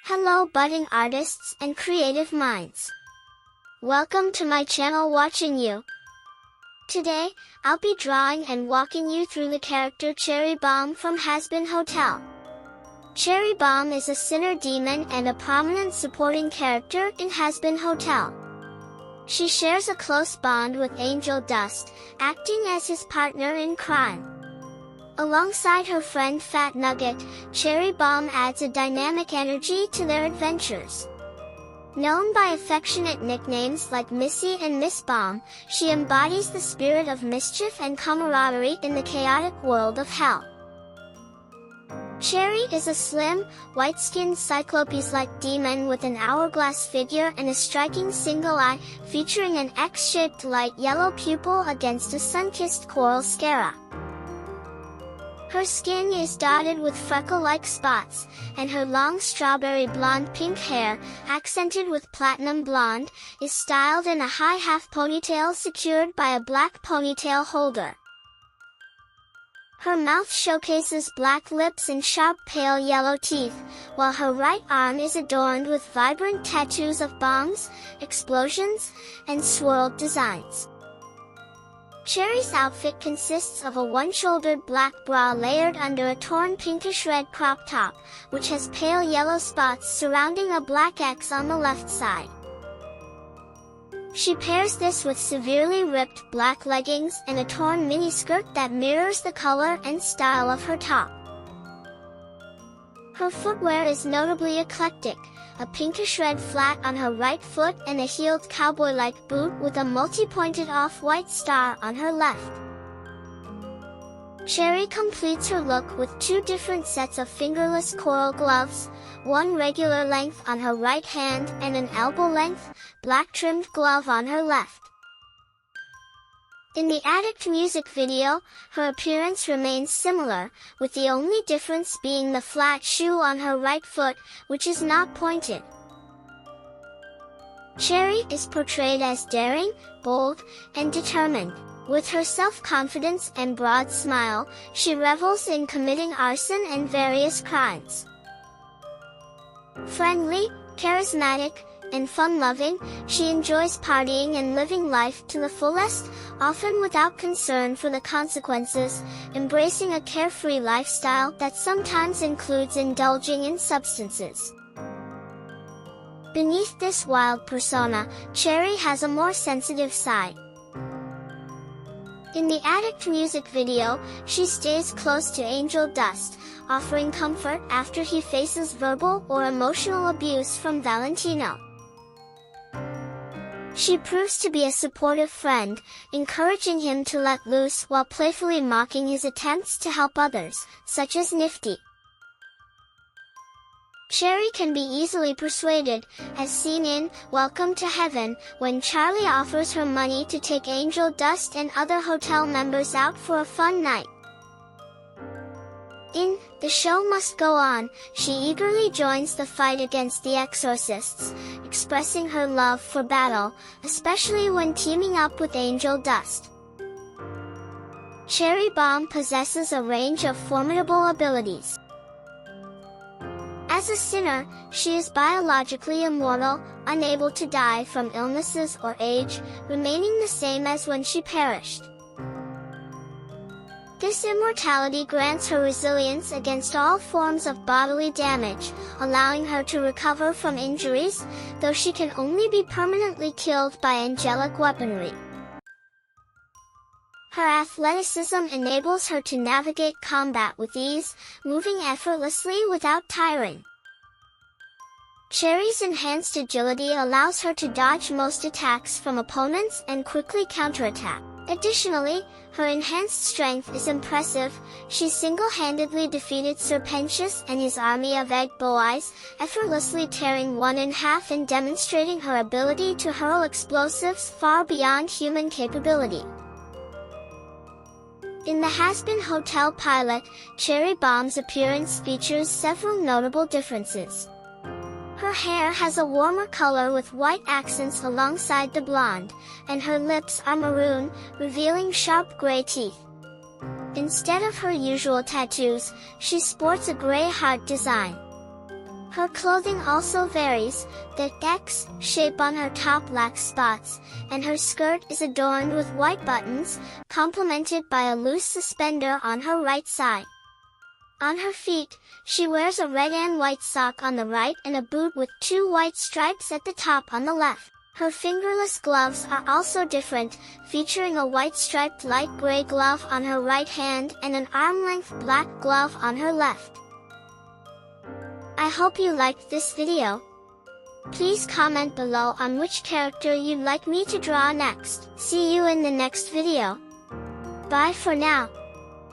Hello budding artists and creative minds. Welcome to my channel Watching You. Today, I'll be drawing and walking you through the character Cherri Bomb from Hazbin Hotel. Cherri Bomb is a sinner demon and a prominent supporting character in Hazbin Hotel. She shares a close bond with Angel Dust, acting as his partner in crime. Alongside her friend Fat Nugget, Cherri Bomb adds a dynamic energy to their adventures. Known by affectionate nicknames like Missy and Miss Bomb, she embodies the spirit of mischief and camaraderie in the chaotic world of hell. Cherri is a slim, white-skinned Cyclopes-like demon with an hourglass figure and a striking single eye, featuring an X-shaped light yellow pupil against a sun-kissed coral sclera. Her skin is dotted with freckle-like spots, and her long strawberry blonde-pink hair, accented with platinum blonde, is styled in a high half ponytail secured by a black ponytail holder. Her mouth showcases black lips and sharp pale yellow teeth, while her right arm is adorned with vibrant tattoos of bombs, explosions, and swirled designs. Cherri's outfit consists of a one-shouldered black bra layered under a torn pinkish red crop top, which has pale yellow spots surrounding a black X on the left side. She pairs this with severely ripped black leggings and a torn miniskirt that mirrors the color and style of her top. Her footwear is notably eclectic, a pinkish red flat on her right foot and a heeled cowboy-like boot with a multi-pointed off-white star on her left. Cherri completes her look with two different sets of fingerless coral gloves, one regular length on her right hand and an elbow-length, black-trimmed glove on her left. In the Addict music video, her appearance remains similar, with the only difference being the flat shoe on her right foot, which is not pointed. Cherri is portrayed as daring, bold, and determined. With her self-confidence and broad smile, she revels in committing arson and various crimes. Friendly, charismatic, and fun-loving, she enjoys partying and living life to the fullest, often without concern for the consequences, embracing a carefree lifestyle that sometimes includes indulging in substances. Beneath this wild persona, Cherri has a more sensitive side. In the Addict music video, she stays close to Angel Dust, offering comfort after he faces verbal or emotional abuse from Valentino. She proves to be a supportive friend, encouraging him to let loose while playfully mocking his attempts to help others, such as Nifty. Cherri can be easily persuaded, as seen in Welcome to Heaven, when Charlie offers her money to take Angel Dust and other hotel members out for a fun night. In The Show Must Go On, she eagerly joins the fight against the exorcists, expressing her love for battle, especially when teaming up with Angel Dust. Cherri Bomb possesses a range of formidable abilities. As a sinner, she is biologically immortal, unable to die from illnesses or age, remaining the same as when she perished. This immortality grants her resilience against all forms of bodily damage, allowing her to recover from injuries, though she can only be permanently killed by angelic weaponry. Her athleticism enables her to navigate combat with ease, moving effortlessly without tiring. Cherri's enhanced agility allows her to dodge most attacks from opponents and quickly counterattack. Additionally, her enhanced strength is impressive. She single-handedly defeated Serpentius and his army of egg boys, effortlessly tearing one in half and demonstrating her ability to hurl explosives far beyond human capability. In the Hazbin Hotel pilot, Cherri Bomb's appearance features several notable differences. Her hair has a warmer color with white accents alongside the blonde, and her lips are maroon, revealing sharp gray teeth. Instead of her usual tattoos, she sports a gray heart design. Her clothing also varies, the X shape on her top lacks spots, and her skirt is adorned with white buttons, complemented by a loose suspender on her right side. On her feet, she wears a red and white sock on the right and a boot with 2 white stripes at the top on the left. Her fingerless gloves are also different, featuring a white striped light gray glove on her right hand and an arm-length black glove on her left. I hope you liked this video. Please comment below on which character you'd like me to draw next. See you in the next video. Bye for now.